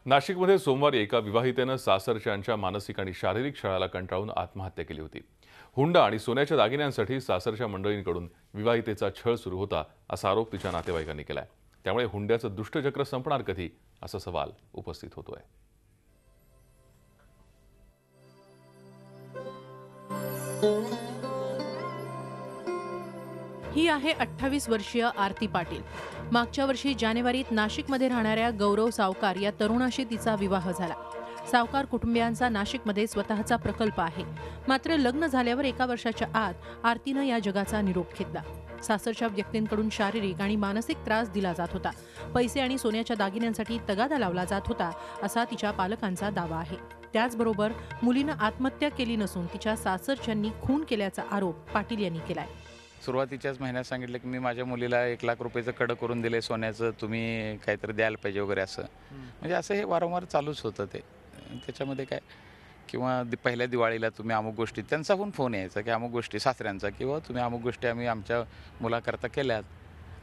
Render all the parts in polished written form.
नाशिकमध्ये सोमवारी एका विवाहितेनं सासरच्यांच्या मानसिक आणि शारीरिक छळाला कंटाळून आत्महत्या केली होती। हुंडा आणि सोन्याच्या दागिन्यांसाठी सासरच्या मंडळींकडून विवाहितेचा छळ सुरू होता असा आरोप तिच्या नातेवाईकांनी केलाय। त्यामुळे हुंड्याचं दुष्टचक्र संपणार कधी असा सवाल उपस्थित होतोय। ही आहे 28 वर्षीय आरती पाटील। मागच्या वर्षी जानेवारीत नाशिकमध्ये राहणाऱ्या गौरव सावकार या तरुणाशी तिचा विवाह झाला। सावकार कुटुंबियांचा नाशिकमध्ये स्वतःचा प्रकल्प आहे। मात्र लग्न झाल्यावर एका वर्षाच्या आत आरतीनं या जगाचा निरोप घेतला। सासरच्या व्यक्तींकडून शारीरिक आणि मानसिक त्रास दिला जात होता। पैसे आणि सोन्याच्या दागिन्यांसाठी तगादा लावला जात होता असा तिच्या पालकांचा दावा आहे। त्याचबरोबर मुलीनं आत्महत्या केली नसून तिच्या सासरच्यांनी खून केल्याचा आरोप पाटील यांनी केलाय। सुरुवातीच्याच महिन्यात सांगितलं की मी माझ्या मुलीला 1 लाख रुपयाचं कडं करून दिले सोन्याचं, तुम्ही काहीतरी द्यायला पाहिजे वगैरे असं। म्हणजे असं हे वारंवार चालूच होतं ते। त्याच्यामध्ये काय किंवा पहिल्या दिवाळीला तुम्ही अमुक गोष्टी, त्यांचा पण फोन यायचा की अमुक गोष्टी सासऱ्यांचा, किंवा तुम्ही अमुक गोष्टी आम्ही आमच्या मुलाकरता केल्यात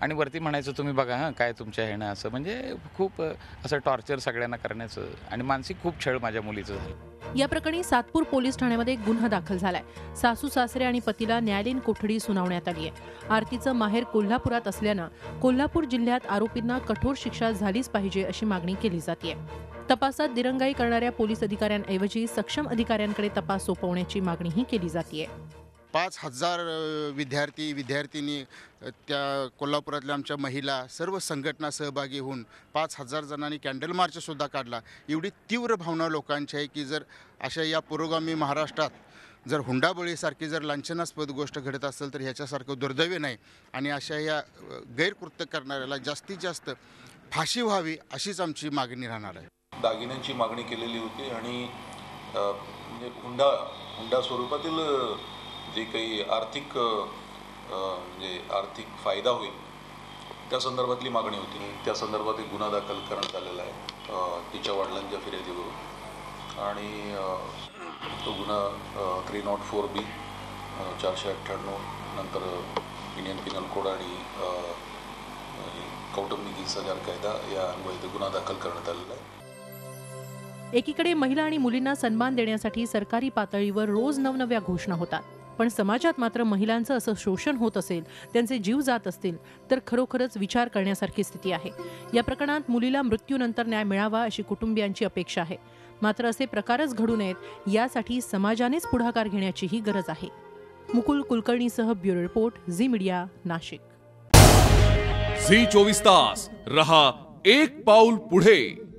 आणि वरती म्हणायचं तुम्ही बघा हां काय तुमच्या ह्यानं असं। म्हणजे खूप असं टॉर्चर सगळ्यांना करण्याचं आणि मानसिक खूप छळ माझ्या मुलीचं झालं। या प्रकरणी सातपूर पोलीस ठाण्यामध्ये गुन्हा दाखल झालाय। सासू सासरे आणि पतीला न्यायालयीन कोठडी सुनावण्यात आली आहे। आरतीचं माहेर कोल्हापुरात असल्यानं कोल्हापूर जिल्ह्यात आरोपींना कठोर शिक्षा झालीच पाहिजे अशी मागणी केली जाते। तपासात दिरंगाई करणाऱ्या पोलीस अधिकाऱ्यांऐवजी सक्षम अधिकाऱ्यांकडे तपास सोपवण्याची मागणीही केली जाते। 5000 विद्यार्थी-विद्यार्थिनी त्या कोल्हापुरातल्या आमच्या महिला सर्व संघटना सहभागी होऊन 5000 जणांनी कॅन्डल मार्च सुद्धा काढला। एवढी तीव्र भावना लोकांची आहे की जर अशा या पुरोगामी महाराष्ट्रात जर हुंडाबळीसारखी जर लांछनास्पद गोष्ट घडत असेल तर ह्याच्यासारखं दुर्दैव नाही आणि अशा या गैरकृत्य करणाऱ्याला जास्तीत जास्त फाशी व्हावी अशीच आमची मागणी राहणार आहे। दागिन्यांची मागणी केलेली होती आणि म्हणजे हुंडा स्वरूपातील जे काही आर्थिक फायदा होईल त्या संदर्भातली मागणी होती। त्या संदर्भात एक गुन्हा दाखल करण्यात आलेला आहे तिच्या वडिलांच्या फिर्यादीवरून आणि तो गुन्हा 304B 498 नंतर इंडियन पिनल कोड आणि कौटुंबिक हिंसाचार कायदा या अन्वये गुन्हा दाखल करण्यात आलेला आहे। एकीकडे महिला आणि मुलींना सन्मान देण्यासाठी सरकारी पातळीवर रोज नवनव्या घोषणा होतात, पण समाजात मात्र महिलांचं असं शोषण होत असेल, त्यांचे जीव जात असतील तर खरोखरच विचार करण्यासारखी स्थिती आहे। या प्रकरणात मुलीला मृत्यूनंतर न्याय मिळावा अशी कुटुंबियांची अपेक्षा आहे। मात्र असे प्रकारच घडू नयेत यासाठी समाजानेच पुढाकार घेण्याचीही गरज आहे। मुकुल कुलकर्णीसह bureau report, Zee media, Nashik. Zee 24 तास रहा एक पाऊल पुढे।